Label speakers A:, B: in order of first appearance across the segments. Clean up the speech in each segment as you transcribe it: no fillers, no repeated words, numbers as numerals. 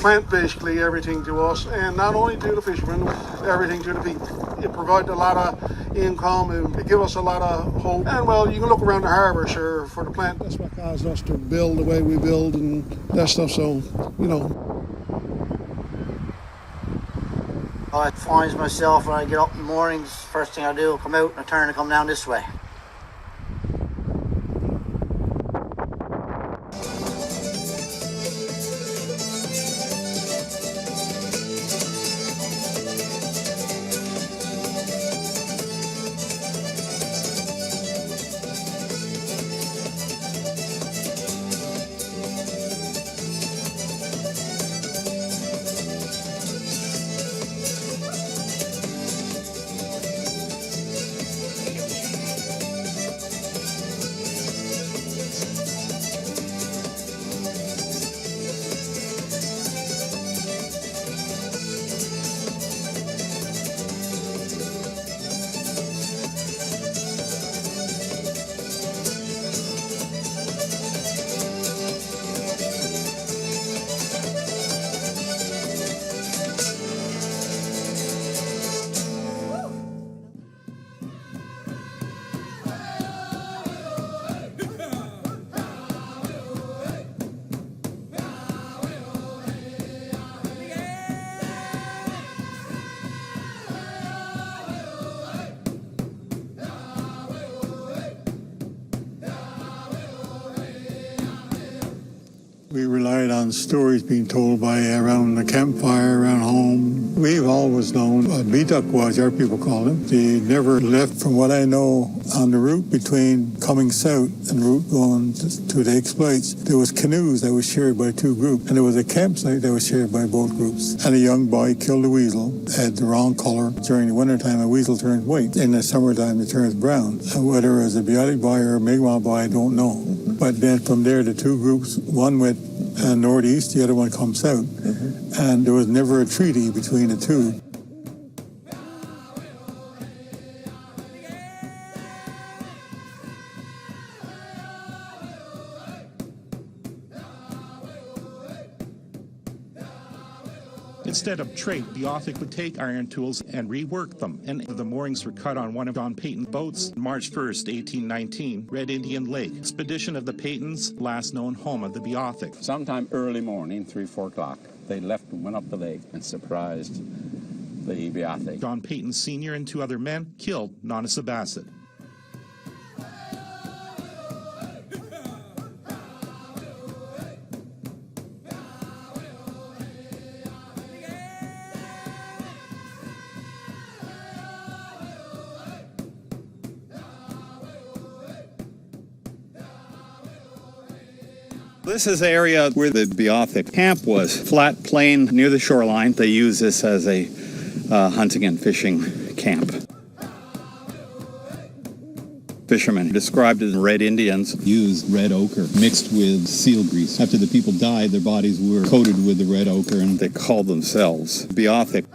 A: plant basically everything to us, and not only to the fishermen, everything to the people. It provided a lot of income and it gave us a lot of hope. And well, you can look around the harbour, sure, for the plant. That's what caused us to build the way we build and that stuff, so, you know.
B: I find myself when I get up in the mornings, first thing I do, come out and I turn and come down this way.
C: We relied on stories being told by around the campfire, around home. We've always known what Beothuk was, our people called him. He never left, from what I know, on the route between coming south and route going to the exploits. There was canoes that was shared by two groups, and there was a campsite that was shared by both groups. And a young boy killed a weasel, had the wrong color. During the wintertime, a weasel turns white. In the summertime, it turns brown. And whether it was a Beothuk boy or a Mi'kmaq boy, I don't know. But then from there, the two groups, one went northeast, the other one comes south. And there was never a treaty between the two.
D: Instead of trade, Beothuk would take iron tools and rework them, and the moorings were cut on one of John Peyton's boats. March 1st, 1819, Red Indian Lake, expedition of the Peytons, last known home of the Beothuk.
E: Sometime early morning, 3-4 o'clock, they left and went up the lake and surprised the Beothuk.
D: John Peyton Sr. and 2 other men killed Nonasabasset.
F: This is the area where the Beothuk camp was. Flat plain near the shoreline. They use this as a hunting and fishing camp. Fishermen described as Red Indians
G: used red ochre mixed with seal grease. After the people died, their bodies were coated with the red ochre, and
F: they called themselves Beothuk.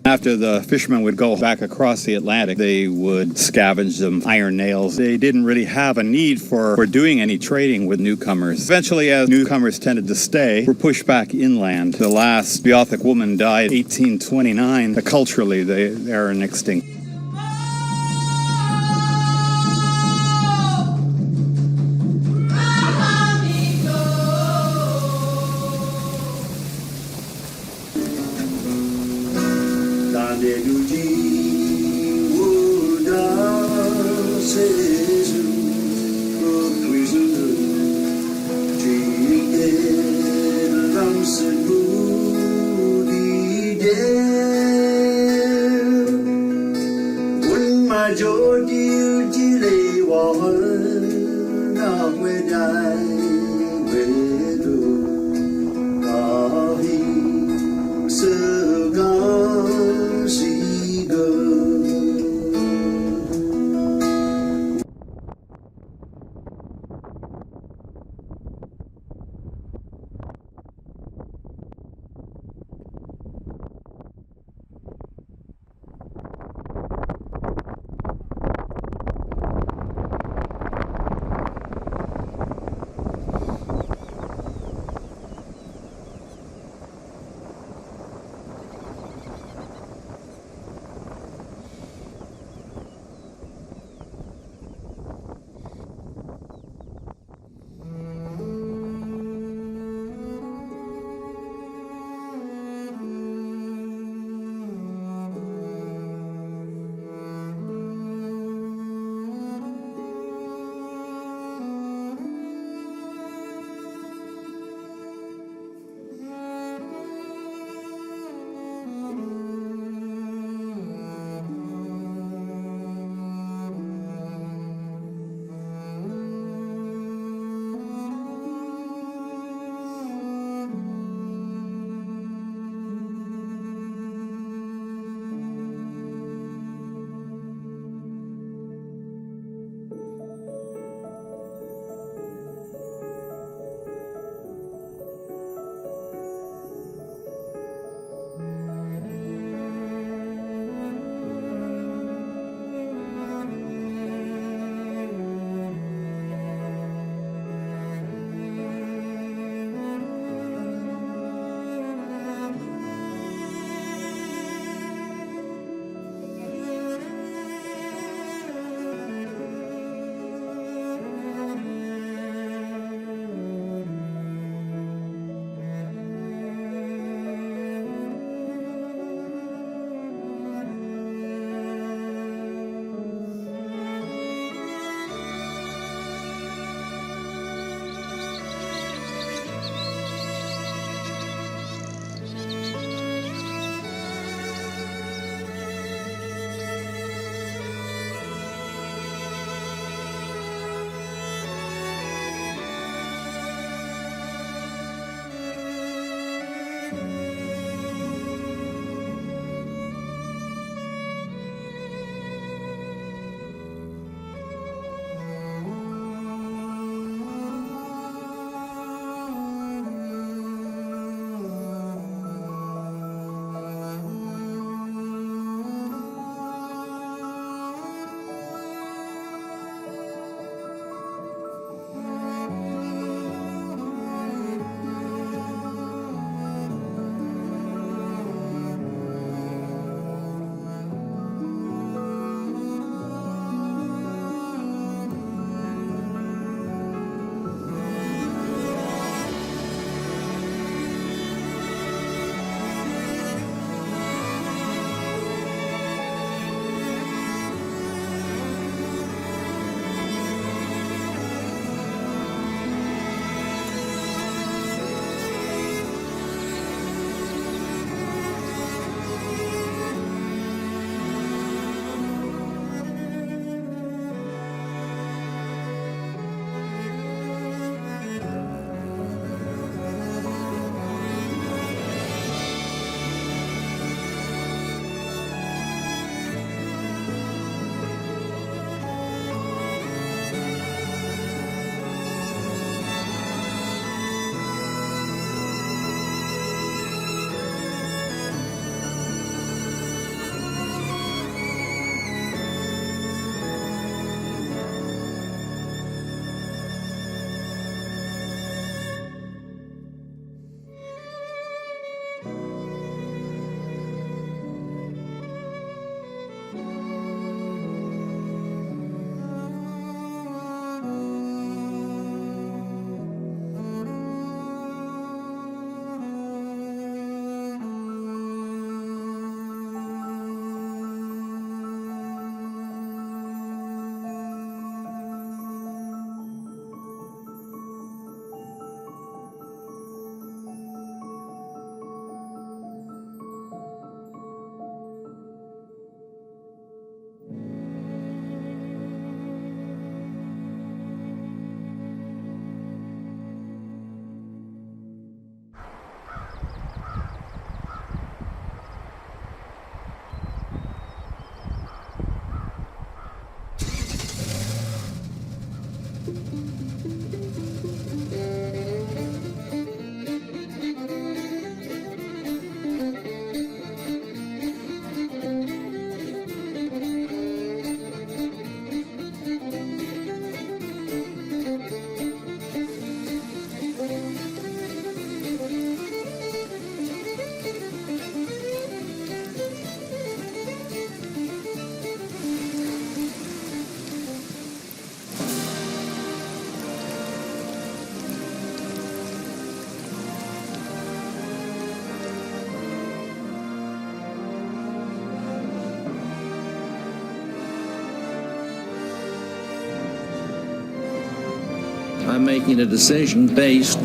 F: After the fishermen would go back across the Atlantic, they would scavenge them, iron nails. They didn't really have a need for doing any trading with newcomers. Eventually, as newcomers tended to stay, were pushed back inland. The last Beothuk woman died in 1829. Culturally, they are an extinct.
H: I'm making a decision based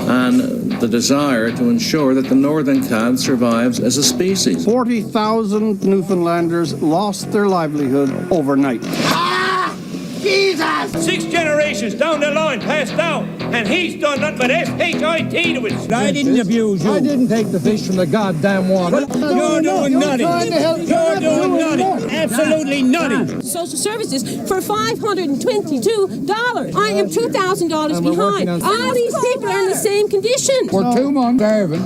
H: on the desire to ensure that the northern cod survives as a species.
I: 40,000 Newfoundlanders lost their livelihood overnight.
J: Jesus! 6 generations down the line passed out, and he's done nothing but S-H-I-T to it.
K: I didn't abuse you. I didn't take the fish from the goddamn water.
J: You're doing nothing. You're doing nothing. Absolutely nothing.
L: Social services for $522. I am $2,000 behind. All these people are in the same condition.
K: For 2 months,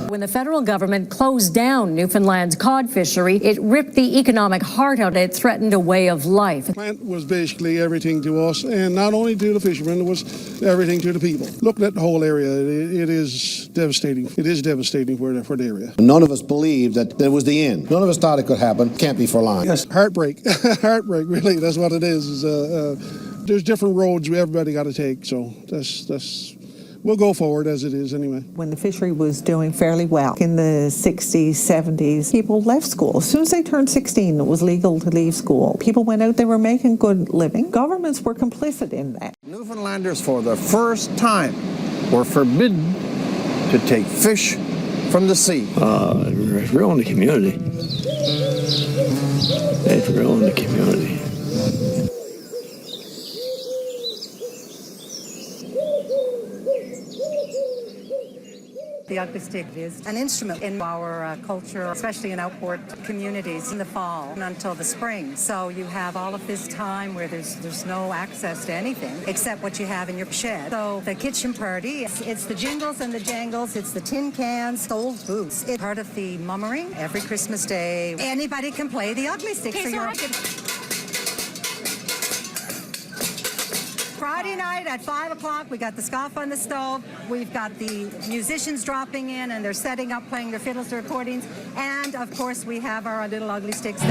M: when the federal government closed down Newfoundland's cod fishery, it ripped the economic heart out. It threatened a way of life.
A: The plant was basically everything to us, and not only to the fishermen, it was everything to the people. Looking at the whole area, it is devastating. It is devastating for the area.
N: None of us believed that it was the end. None of us thought it could happen. Can't be for long.
A: Yes, heartbreak. Heartbreak, really. That's what it is. There's different roads everybody got to take, so that's we'll go forward as it is anyway.
O: When the fishery was doing fairly well in the 60s, 70s, people left school. As soon as they turned 16, it was legal to leave school. People went out, they were making good living. Governments were complicit in that.
I: Newfoundlanders, for the first time, were forbidden to take fish from the sea.
K: It's ruining the community. It's ruining the community.
P: The ugly stick is an instrument in our culture, especially in outboard communities in the fall and until the spring. So you have all of this time where there's no access to anything except what you have in your shed. So the kitchen party, it's the jingles and the jangles, it's the tin cans, the old boots. It's part of the mummering every Christmas day. Anybody can play the ugly stick. Okay, so you're Friday night at 5 o'clock, we got the scoff on the stove. We've got the musicians dropping in, and they're setting up, playing their fiddles, their accordions. And, of course, we have our little ugly sticks.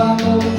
J: Oh,